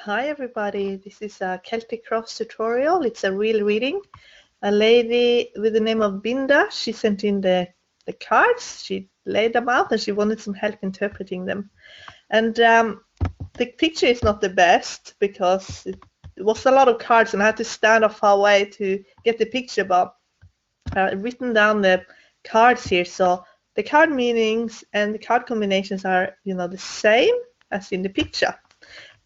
Hi everybody, this is a Celtic Cross tutorial. It's a real reading. A lady with the name of Binda, she sent in the cards, she laid them out and she wanted some help interpreting them. And the picture is not the best because it was a lot of cards and I had to stand up far away to get the picture, but written down the cards here. So the card meanings and the card combinations are, the same as in the picture.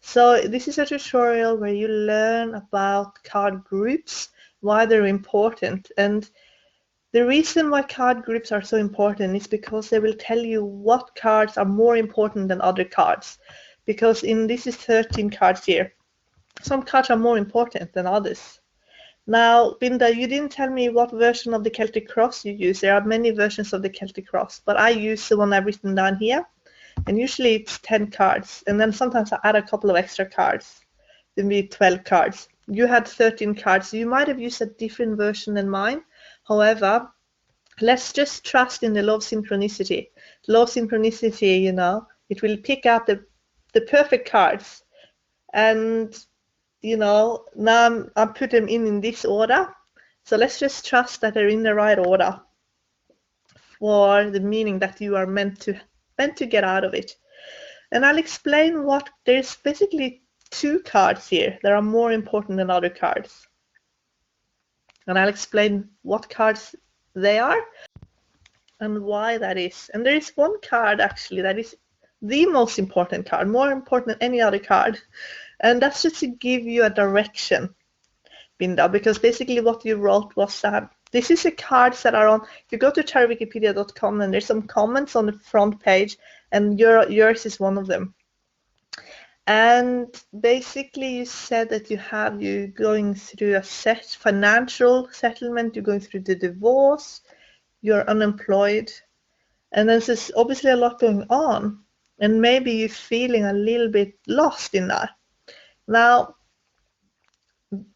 So this is a tutorial where you learn about card groups, why they're important. And the reason why card groups are so important is because they will tell you what cards are more important than other cards. Because this is 13 cards here. Some cards are more important than others. Now, Binda, you didn't tell me what version of the Celtic Cross you use. There are many versions of the Celtic Cross, but I use the one I've written down here. And usually it's 10 cards, and then sometimes I add a couple of extra cards. Then be 12 cards. You had 13 cards. You might have used a different version than mine. However, let's just trust in the law of synchronicity. The law of synchronicity, it will pick out the perfect cards. And, now I'm put them in this order. So let's just trust that they're in the right order for the meaning that you are meant to get out of it. And I'll explain what there's basically two cards here that are more important than other cards. And I'll explain what cards they are and why that is. And there is one card actually that is the most important card, more important than any other card. And that's just to give you a direction, Binda, because basically what you wrote was that this is the cards that are on, if you go to tarotwikipedia.com and there's some comments on the front page and yours is one of them. And basically you said that you're going through a financial settlement, you're going through the divorce, you're unemployed, and there's obviously a lot going on, and maybe you're feeling a little bit lost in that. Now,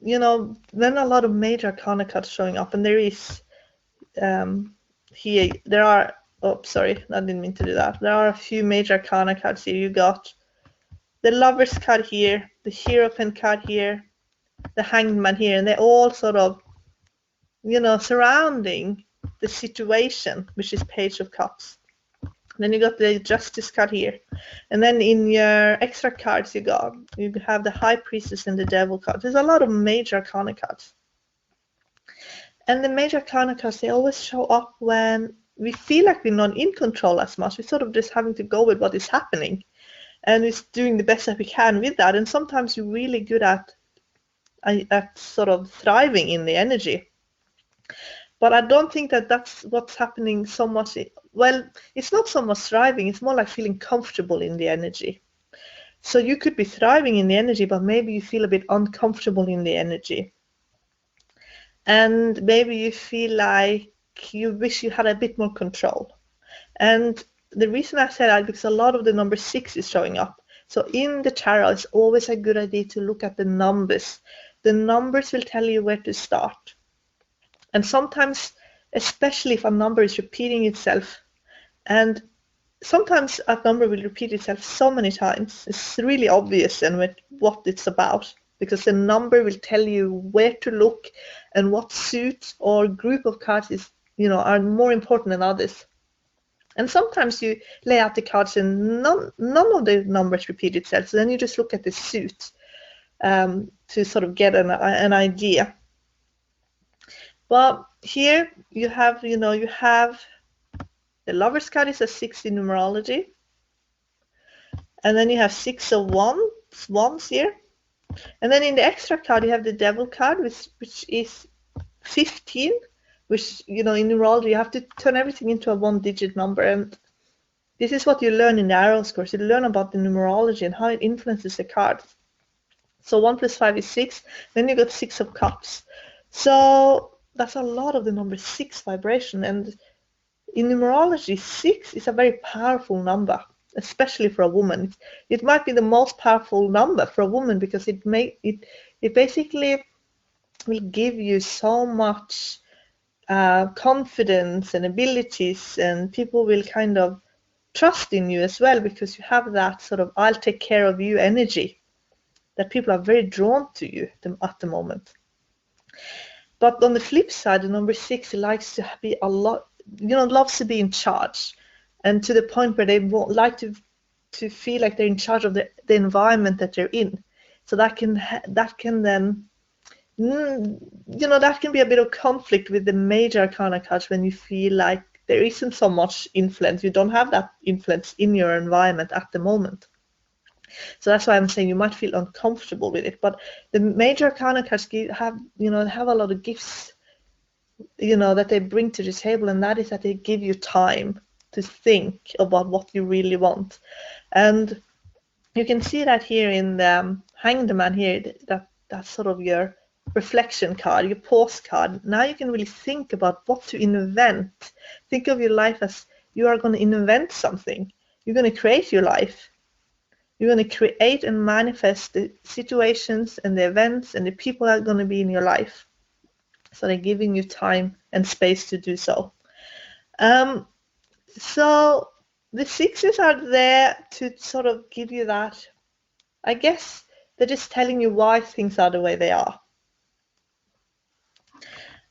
then a lot of major arcana cards showing up, and there is here, there are, oh, sorry, I didn't mean to do that. There are a few major arcana cards here. You got the Lover's card here, the Hierophant card here, the Hanged Man here, and they're all sort of, surrounding the situation, which is Page of Cups. Then you got the Justice card here, and then in your extra cards you have the High Priestess and the Devil card. There's a lot of major arcana cards. And the major arcana cards, they always show up when we feel like we're not in control as much. We're sort of just having to go with what is happening. And we're doing the best that we can with that. And sometimes you're really good at sort of thriving in the energy. But I don't think that that's what's happening so much. Well, it's not so much thriving. It's more like feeling comfortable in the energy. So you could be thriving in the energy, but maybe you feel a bit uncomfortable in the energy. And maybe you feel like you wish you had a bit more control. And the reason I said that, because a lot of the number 6 is showing up. So in the tarot, it's always a good idea to look at the numbers. The numbers will tell you where to start. And sometimes, especially if a number is repeating itself, and sometimes a number will repeat itself so many times, it's really obvious and what it's about, because the number will tell you where to look and what suit or group of cards is, are more important than others. And sometimes you lay out the cards and none of the numbers repeat itself. So then you just look at the suit to sort of get an idea. But here you have, the Lover's card is a 6 in numerology. And then you have 6 of wands here. And then in the extra card you have the Devil card, which is 15. Which, in numerology, you have to turn everything into a 1-digit number. And this is what you learn in the Arrows course. You learn about the numerology and how it influences the cards. So 1 + 5 is 6. Then you got 6 of Cups. So that's a lot of the number 6 vibration. And in numerology, 6 is a very powerful number, especially for a woman. It might be the most powerful number for a woman because it basically will give you so much confidence and abilities, and people will kind of trust in you as well because you have that sort of I'll take care of you energy that people are very drawn to you at the moment. But on the flip side, the number 6 likes to be a lot, loves to be in charge, and to the point where they like to feel like they're in charge of the environment that they're in. So that can then, that can be a bit of conflict with the major arcana cards when you feel like there isn't so much influence. You don't have that influence in your environment at the moment. So that's why I'm saying you might feel uncomfortable with it. But the major arcana cards have a lot of gifts, that they bring to the table, and that is that they give you time to think about what you really want. And you can see that here in the Hanged Man here, that's sort of your reflection card, your pause card. Now you can really think about what to invent. Think of your life as you are going to invent something. You're going to create your life. You're going to create and manifest the situations and the events and the people that are going to be in your life. So they're giving you time and space to do so. So the 6s are there to sort of give you that. I guess they're just telling you why things are the way they are.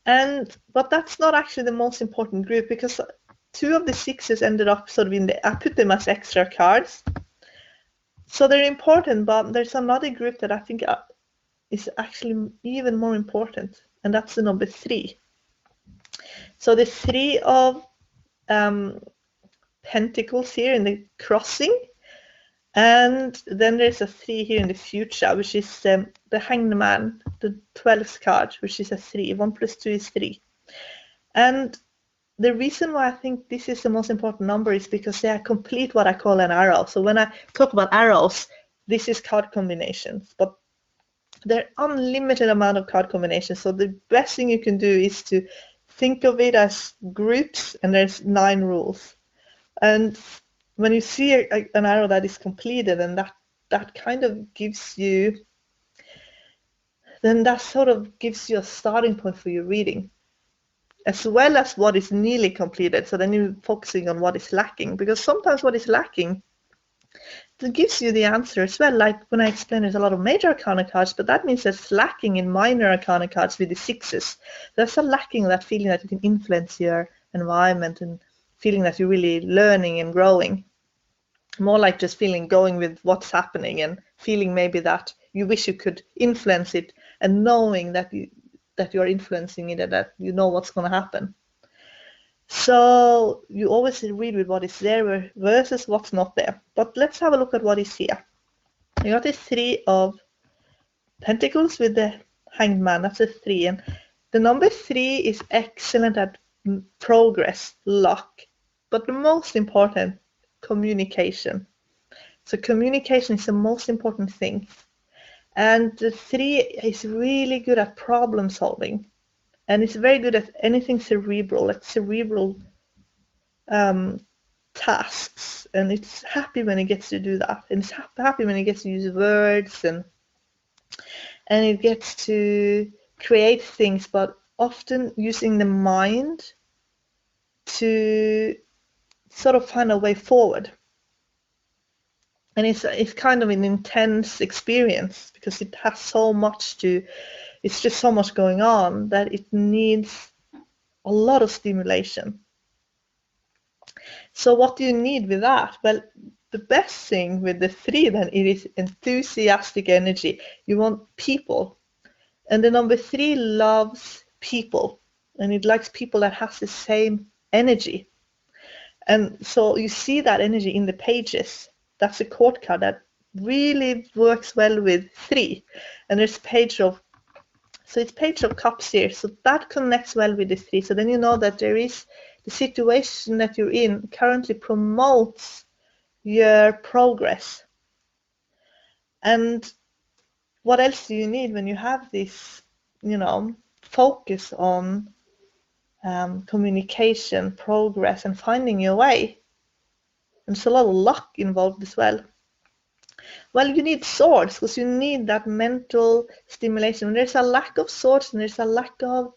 But that's not actually the most important group, because 2 of the 6s ended up sort of I put them as extra cards. So they're important, but there's another group that I think is actually even more important, and that's the number 3. So the 3 of Pentacles here in the crossing, and then there's a 3 here in the future, which is the Hanged Man, the 12th card, which is a 3. 1 plus 2 is 3. And the reason why I think this is the most important number is because they are complete what I call an arrow. So when I talk about arrows, this is card combinations, but there are unlimited amount of card combinations. So the best thing you can do is to think of it as groups, and there's 9 rules. And when you see an arrow that is completed, and that kind of gives you, then that sort of gives you a starting point for your reading, as well as what is nearly completed. So then you're focusing on what is lacking, because sometimes what is lacking, it gives you the answer as well. Like when I explained, there's a lot of major arcana cards, but that means there's lacking in minor arcana cards with the 6s. There's a lacking of that feeling that you can influence your environment and feeling that you're really learning and growing. More like just going with what's happening, and feeling maybe that you wish you could influence it, and knowing that you're influencing it and that you know what's going to happen. So you always read with what is there versus what's not there. But let's have a look at what is here. You got the 3 of Pentacles with the Hanged Man. That's a 3. And the number 3 is excellent at progress, luck. But the most important, communication. So communication is the most important thing. And the 3 is really good at problem solving. And it's very good at anything cerebral, like cerebral tasks. And it's happy when it gets to do that. And it's happy when it gets to use words, and it gets to create things, but often using the mind to sort of find a way forward. And it's kind of an intense experience, because it has so much it's just so much going on that it needs a lot of stimulation. So what do you need with that? Well, the best thing with the 3 then, it is enthusiastic energy. You want people. And the number 3 loves people, and it likes people that has the same energy. And so you see that energy in the pages. That's a court card that really works well with 3. And there's Page of Cups here. So that connects well with the 3. So then you know that there is the situation that you're in currently promotes your progress. And what else do you need when you have this, focus on communication, progress, and finding your way? And there's a lot of luck involved as well. Well, you need swords, because you need that mental stimulation. When there's a lack of swords, and there's a lack of,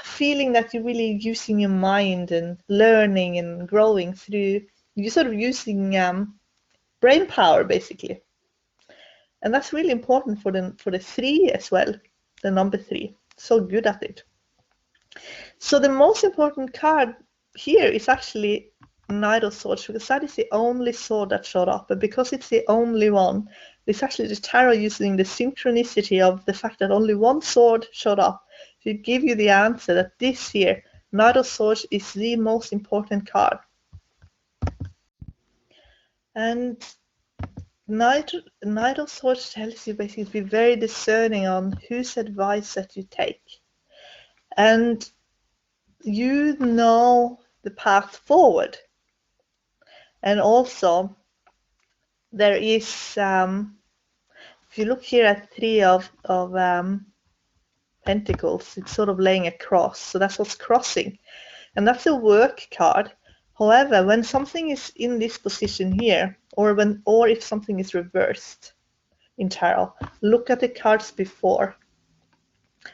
feeling that you're really using your mind and learning and growing through, you're sort of using brain power, basically. And that's really important for the 3 as well, the number 3. So good at it. So the most important card here is actually Knight of Swords, because that is the only sword that showed up, and because it's the only one, it's actually the tarot using the synchronicity of the fact that only one sword showed up to give you the answer that this here, Knight of Swords, is the most important card. And Knight of Swords tells you basically to be very discerning on whose advice that you take. And you know the path forward. And also, there is, if you look here at 3 of Pentacles, it's sort of laying a cross. So that's what's crossing. And that's a work card. However, when something is in this position here, or if something is reversed in tarot, look at the cards before.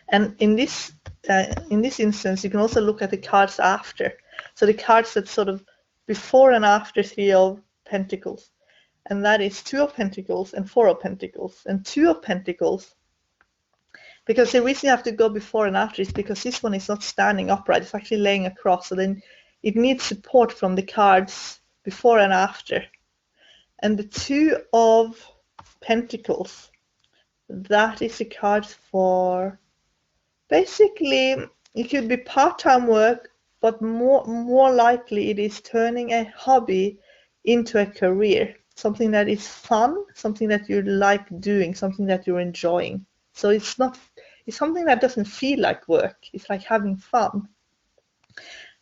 And in this instance, you can also look at the cards after. So the cards that sort of before and after 3 of Pentacles. And that is 2 of Pentacles and 4 of Pentacles. And 2 of Pentacles, because the reason you have to go before and after is because this one is not standing upright. It's actually laying across. So then it needs support from the cards before and after. And the 2 of Pentacles, that is the card for, basically, it could be part-time work, but more likely it is turning a hobby into a career, something that is fun, something that you like doing, something that you're enjoying. So it's something that doesn't feel like work. It's like having fun.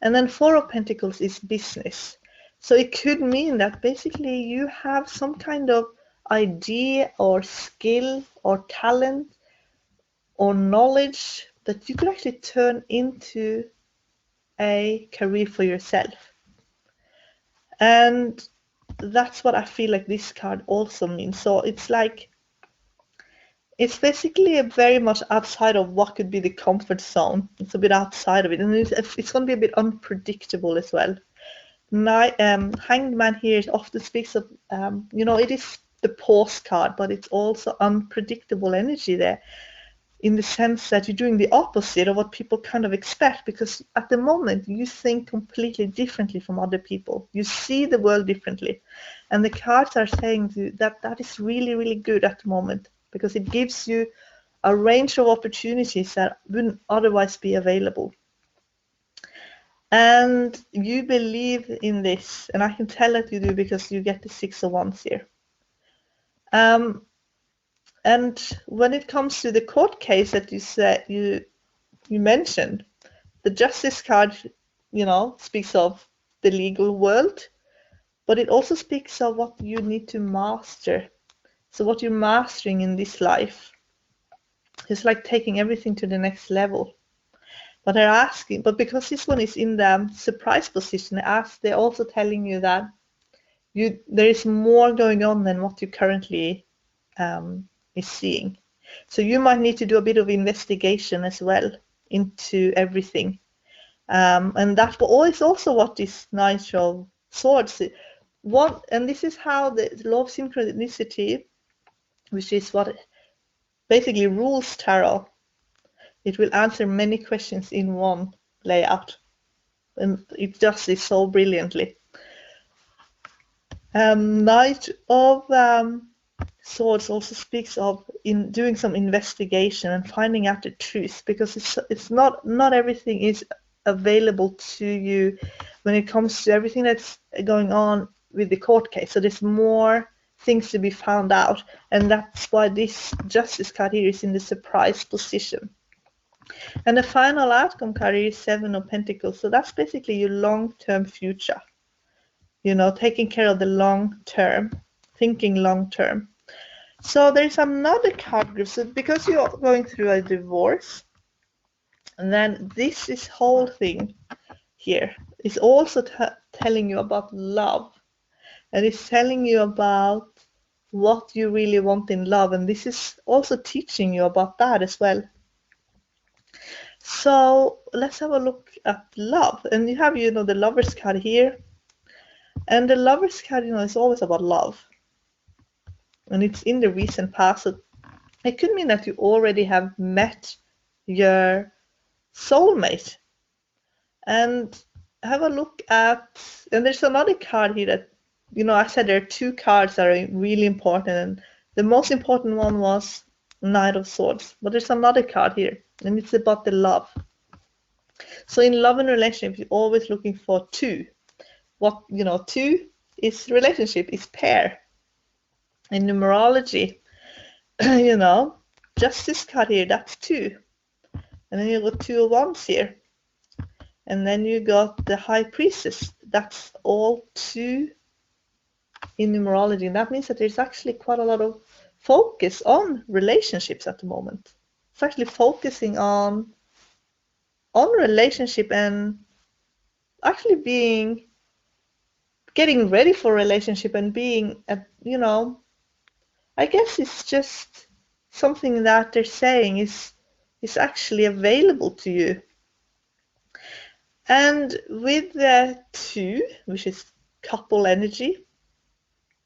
And then 4 of Pentacles is business. So it could mean that basically you have some kind of idea or skill or talent or knowledge that you could actually turn into a career for yourself. And that's what I feel like this card also means. So it's like, it's basically very much outside of what could be the comfort zone. It's a bit outside of it, and it's going to be a bit unpredictable as well. Hanged Man here often speaks of, it is the pause card, but it's also unpredictable energy there, in the sense that you're doing the opposite of what people kind of expect, because at the moment you think completely differently from other people. You see the world differently. And the cards are saying to you that is really, really good at the moment, because it gives you a range of opportunities that wouldn't otherwise be available. And you believe in this, and I can tell that you do because you get the 6 of Wands here. And when it comes to the court case that you said you mentioned, the Justice card, speaks of the legal world, but it also speaks of what you need to master. So what you're mastering in this life. It's like taking everything to the next level. But they're asking, but because this one is in the surprise position, they're also telling you that there is more going on than what you currently is seeing. So you might need to do a bit of investigation as well into everything. And that is also what this Knight of Swords is. And this is how the law of synchronicity, which is what basically rules tarot, it will answer many questions in one layout. And it does this so brilliantly. Knight of Swords also speaks of doing some investigation and finding out the truth, because it's not everything is available to you when it comes to everything that's going on with the court case. So there's more things to be found out, and that's why this Justice card here is in the surprise position. And the final outcome card is 7 of Pentacles. So that's basically your long-term future. Taking care of the long term, thinking long term. So there's another card group. So because you're going through a divorce, and then this whole thing here is also telling you about love. And it's telling you about what you really want in love. And this is also teaching you about that as well. So let's have a look at love. And you have, the Lover's card here. And the Lover's card, is always about love. and it's in the recent past. So it could mean that you already have met your soulmate. And have a look at, and there's another card here that, I said there are two cards that are really important, and the most important one was Knight of Swords. But there's another card here, and it's about the love. So in love and relationship, you're always looking for two. Two is relationship, is pair. In numerology, Justice card here, that's two. And then you got 2 of Wands here. And then you got the High Priestess. That's all 2 in numerology. And that means that there's actually quite a lot of focus on relationships at the moment. It's actually focusing on relationship and actually getting ready for relationship and being, I guess it's just something that they're saying is actually available to you. And with the 2, which is couple energy,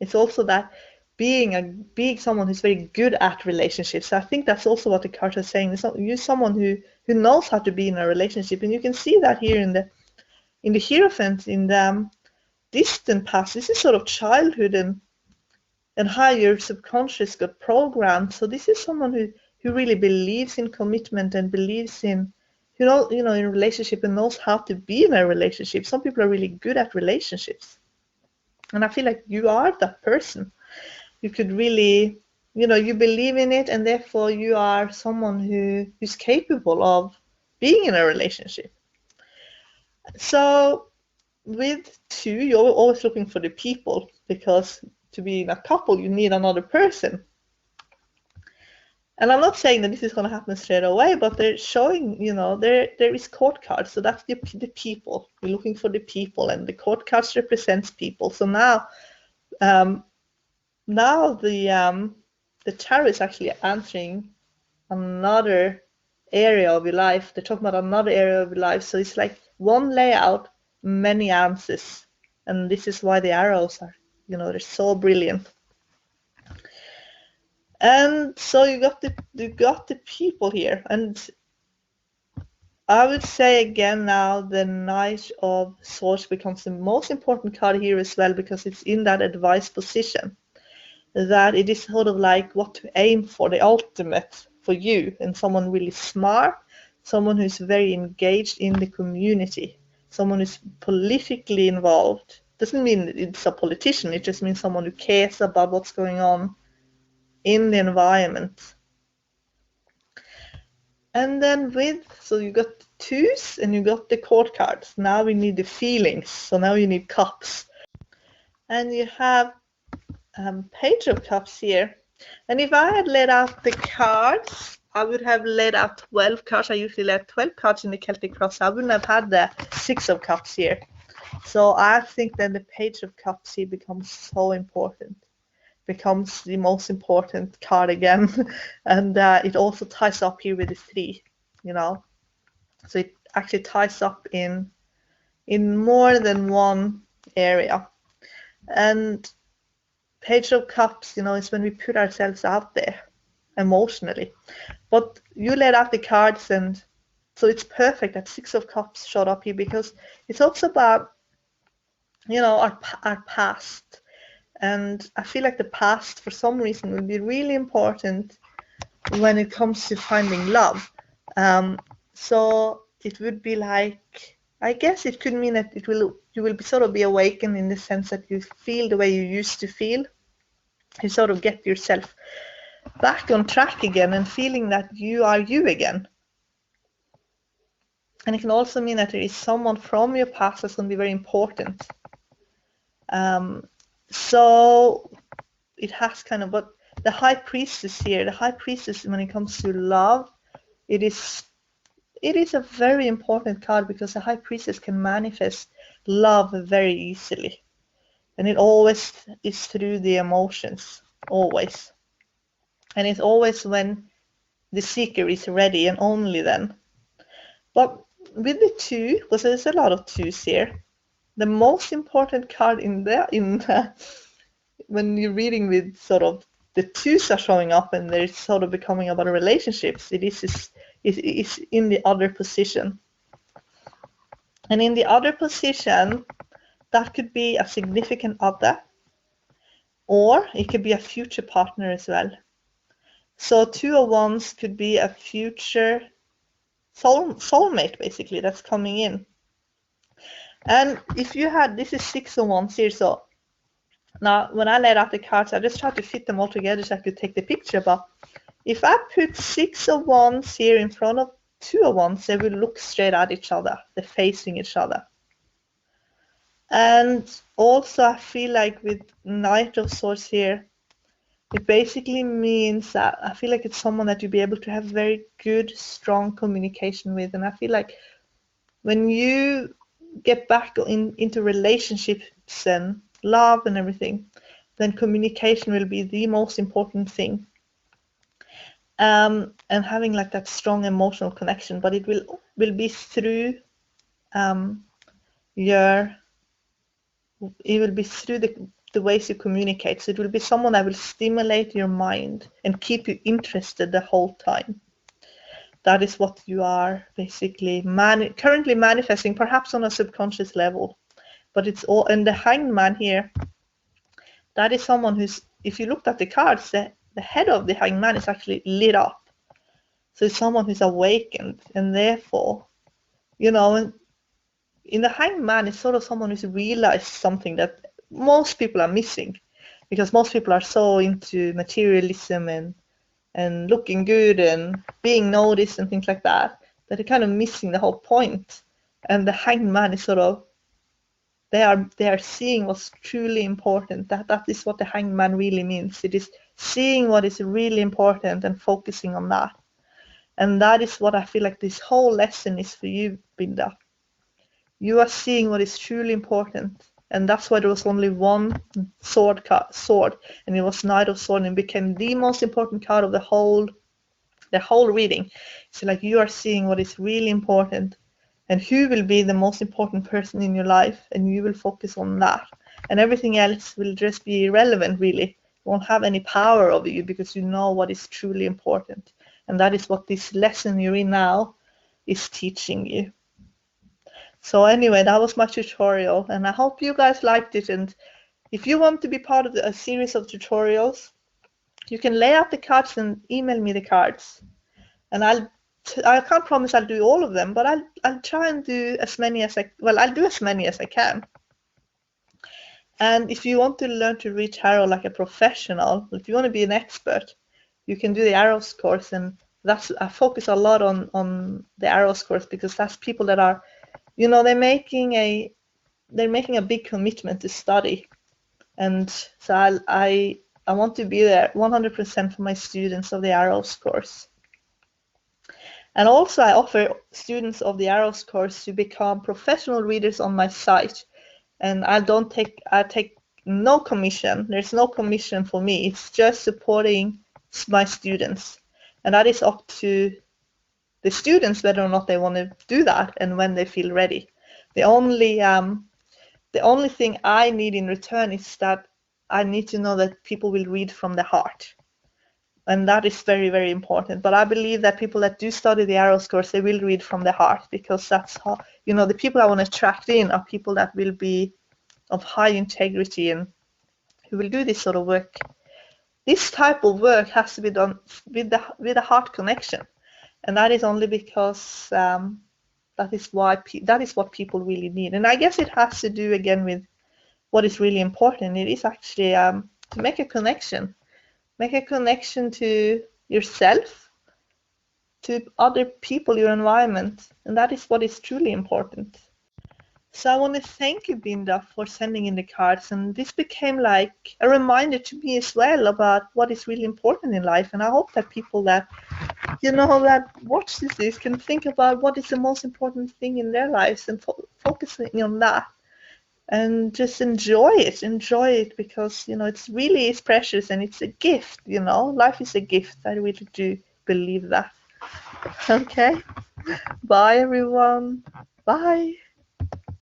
it's also that being someone who's very good at relationships. So I think that's also what the cards are saying. You're someone who knows how to be in a relationship, and you can see that here in the Hierophant, in the distant past. This is sort of childhood and how your subconscious got programmed. So this is someone who really believes in commitment and believes in in a relationship and knows how to be in a relationship. Some people are really good at relationships, and I feel like you are that person. You could really, you believe in it, and therefore you are someone who's capable of being in a relationship. So with 2, you're always looking for the people, because to be in a couple you need another person. And I'm not saying that this is going to happen straight away, but they're showing, there is court cards. So that's the people. You're looking for the people, and the court cards represents people. So now the tarot is actually answering another area of your life. They're talking about another area of your life. So it's like one layout, many answers. And this is why the arrows are, they're so brilliant. And so you got the people here, and I would say again now the Knight of Swords becomes the most important card here as well, because it's in that advice position, that it is sort of like what to aim for, the ultimate for you, and someone really smart, someone who's very engaged in the community, someone who's politically involved. Doesn't mean it's a politician, it just means someone who cares about what's going on in the environment. And then so you got 2s and you got the court cards. Now we need the feelings. So now you need cups. And you have Page of Cups here. And if I had laid out the cards, I would have laid out 12 cards. I usually lay 12 cards in the Celtic Cross. I wouldn't have had the 6 of Cups here. So I think that the Page of Cups here becomes so important. Becomes the most important card again. And it also ties up here with the 3, So it actually ties up in more than one area. And Page of Cups, is when we put ourselves out there emotionally. But you laid out the cards, and so it's perfect that 6 of Cups showed up here, because it's also about, our past. And I feel like the past, for some reason, will be really important when it comes to finding love. So it would be like, I guess it could mean that you will sort of be awakened in the sense that you feel the way you used to feel. You sort of get yourself back on track again and feeling that you are you again. And it can also mean that there is someone from your past that's going to be very important. So it has kind of, but the High Priestess here, when it comes to love, it is a very important card, because the High Priestess can manifest love very easily. And it always is through the emotions, always. And it's always when the seeker is ready, and only then. But with the 2, because there's a lot of 2s here, the most important card when you're reading with sort of the twos are showing up and they're sort of becoming about relationships, it is in the other position. And in the other position, that could be a significant other, or it could be a future partner as well. So 2 of Wands could be a future soulmate, basically, that's coming in. And if you had, this is 6 of Wands here, so now when I laid out the cards, I just tried to fit them all together so I could take the picture. But if I put 6 of Wands here in front of 2 of Wands, they will look straight at each other. They're facing each other. And also I feel like with Knight of Swords here, it basically means that I feel like it's someone that you'll be able to have very good, strong communication with. And I feel like when you get back into relationships and love and everything, then communication will be the most important thing. And having like that strong emotional connection, but it will be through the ways you communicate. So it will be someone that will stimulate your mind and keep you interested the whole time. That is what you are basically currently manifesting, perhaps on a subconscious level. But it's all, and the Hanged Man here, that is someone who's, if you looked at the cards, the head of the Hanged Man is actually lit up. So it's someone who's awakened, and therefore, you know, in the Hanged Man, it's sort of someone who's realized something that most people are missing, because most people are so into materialism and looking good and being noticed and things like that they're kind of missing the whole point. And the Hanged Man is sort of, they are seeing what's truly important. That is what the Hanged Man really means. It is seeing what is really important and focusing on that. And that is what I feel like this whole lesson is for you, Binda. You are seeing what is truly important. And that's why there was only one sword, and it was Knight of Swords, and it became the most important card of the whole reading. So like you are seeing what is really important and who will be the most important person in your life, and you will focus on that. And everything else will just be irrelevant, really. It won't have any power over you because you know what is truly important. And that is what this lesson you're in now is teaching you. So anyway, that was my tutorial, and I hope you guys liked it. And if you want to be part of a series of tutorials, you can lay out the cards and email me the cards. And I can't promise I'll do all of them, but I'll try and do as many as I'll do as many as I can. And if you want to learn to read tarot like a professional, if you want to be an expert, you can do the Arrows course, and I focus a lot on the Arrows course because that's people that are, you know, they're making a big commitment to study. And so I want to be there 100% for my students of the Arrows course. And also I offer students of the Arrows course to become professional readers on my site. And I take no commission. There's no commission for me. It's just supporting my students. And that is up to the students whether or not they want to do that and when they feel ready. The only thing I need in return is that I need to know that people will read from the heart. And that is very, very important. But I believe that people that do study the Arrows course, they will read from the heart, because that's how, you know, the people I want to attract in are people that will be of high integrity and who will do this sort of work. This type of work has to be done with a heart connection. And that is only because that is what people really need. And I guess it has to do again with what is really important. It is actually to make a connection to yourself, to other people, your environment, and that is what is truly important. So I want to thank you, Binda, for sending in the cards, and this became like a reminder to me as well about what is really important in life. And I hope that people that, you know, that watch this can think about what is the most important thing in their lives and focusing on that. And just enjoy it because, you know, it's really precious and it's a gift, you know. Life is a gift. I really do believe that. Okay. Bye, everyone. Bye.